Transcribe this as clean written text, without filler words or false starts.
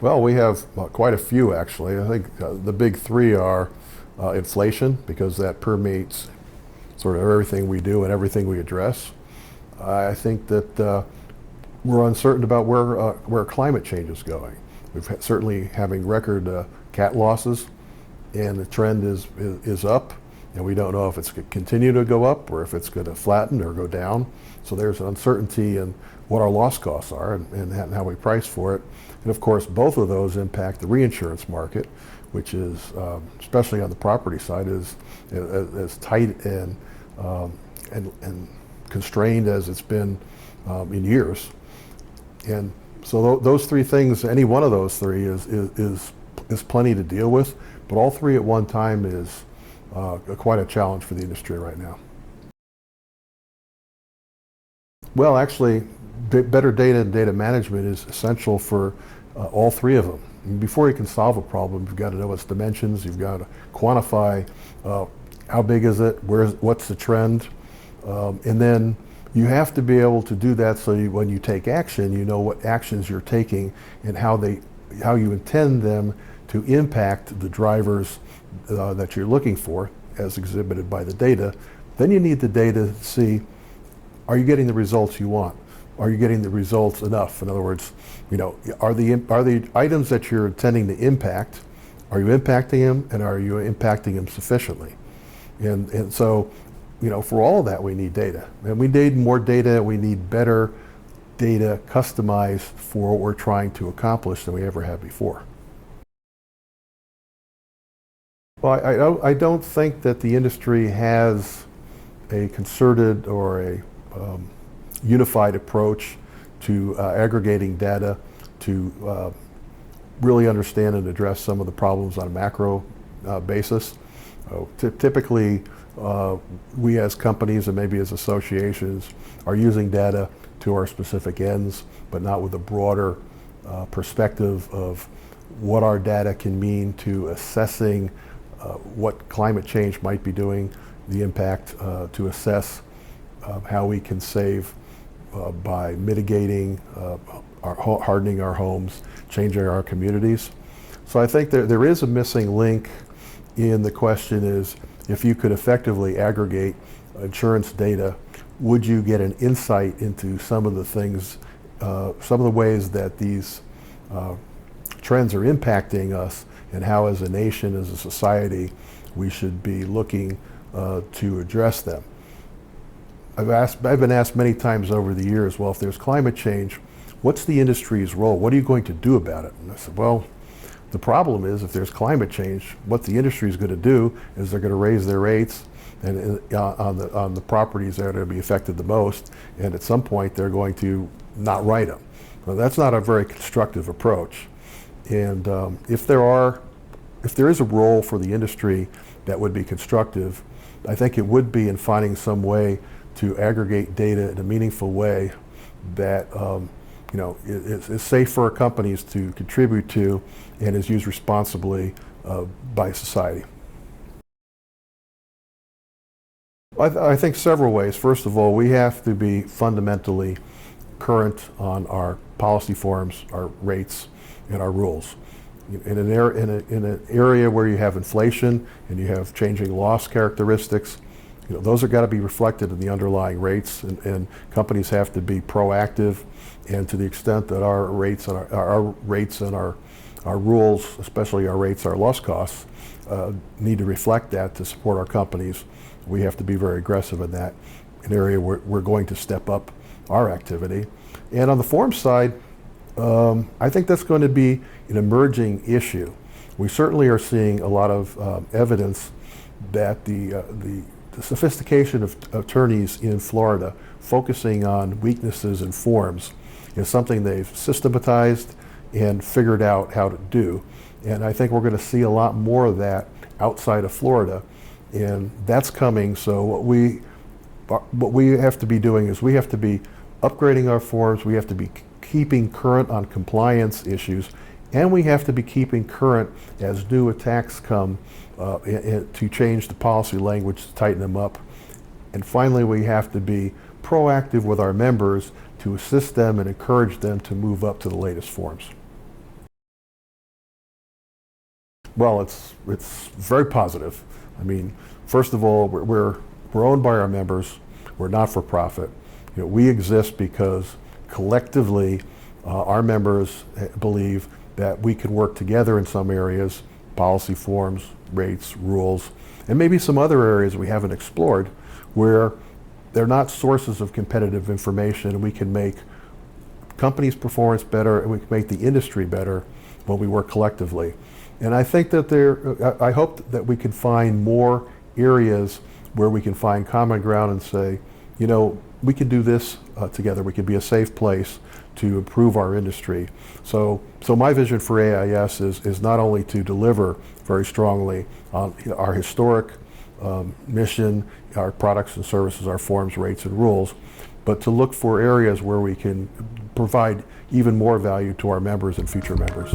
Well, we have quite a few actually. I think the big three are inflation, because that permeates sort of everything we do and everything we address. I think that we're uncertain about where climate change is going. Certainly having record cat losses, and the trend is up, and we don't know if it's going to continue to go up or if it's going to flatten or go down. So there's uncertainty in what our loss costs are and how we price for it. And of course, both of those impact the reinsurance market, which is, especially on the property side, is as tight and constrained as it's been in years. And so those three things, any one of those three is plenty to deal with, but all three at one time is quite a challenge for the industry right now. Well, actually, better data and data management is essential for all three of them. And before you can solve a problem, you've got to know its dimensions, you've got to quantify how big is it, what's the trend, and then you have to be able to do that so when you take action, you know what actions you're taking and how you intend them to impact the drivers that you're looking for, as exhibited by the data. Then you need the data to see, are you getting the results you want? Are you getting the results enough? In other words, are the items that you're intending to impact, are you impacting them, and are you impacting them sufficiently? And so, for all of that, we need data. And we need more data, we need better data customized for what we're trying to accomplish than we ever have before. Well, I don't think that the industry has a concerted or a unified approach to aggregating data to really understand and address some of the problems on a macro basis. Typically, we as companies and maybe as associations are using data to our specific ends, but not with a broader perspective of what our data can mean to assessing what climate change might be doing, the impact to assess how we can save by mitigating, hardening our homes, changing our communities. So I think there is a missing link in the question is, if you could effectively aggregate insurance data, would you get an insight into some of the things, some of the ways that these trends are impacting us, and how as a nation, as a society, we should be looking to address them. I've been asked many times over the years, well, if there's climate change, what's the industry's role? What are you going to do about it? And I said, well, the problem is, if there's climate change, what the industry is going to do is they're going to raise their rates and on the properties that are going to be affected the most, and at some point they're going to not write them. Well, that's not a very constructive approach. And if there is a role for the industry that would be constructive, I think it would be in finding some way to aggregate data in a meaningful way that is safe for our companies to contribute to and is used responsibly by society. I think several ways. First of all, we have to be fundamentally current on our policy forms, our rates, and our rules. In an area where you have inflation and you have changing loss characteristics, those are got to be reflected in the underlying rates, and companies have to be proactive. And to the extent that our rates and our rules, especially our rates, our loss costs, need to reflect that to support our companies, we have to be very aggressive in that, an area where we're going to step up our activity. And on the form side, I think that's going to be an emerging issue. We certainly are seeing a lot of evidence that the sophistication of attorneys in Florida focusing on weaknesses in forms is something they've systematized and figured out how to do. And I think we're going to see a lot more of that outside of Florida, and that's coming. So what we have to be doing is we have to be upgrading our forms, we have to be keeping current on compliance issues, and we have to be keeping current as new attacks come to change the policy language, to tighten them up. And finally, we have to be proactive with our members to assist them and encourage them to move up to the latest forms. Well, it's very positive. I mean, first of all, we're owned by our members. We're not for profit. You know, we exist because collectively our members believe that we can work together in some areas, policy forms, rates, rules, and maybe some other areas we haven't explored where they're not sources of competitive information, and we can make companies' performance better and we can make the industry better when we work collectively. And I think that I hope that we can find more areas where we can find common ground and say, you know, we can do this together. We can be a safe place to improve our industry. So my vision for AAIS is not only to deliver very strongly on our historic mission, our products and services, our forms, rates, and rules, but to look for areas where we can provide even more value to our members and future members.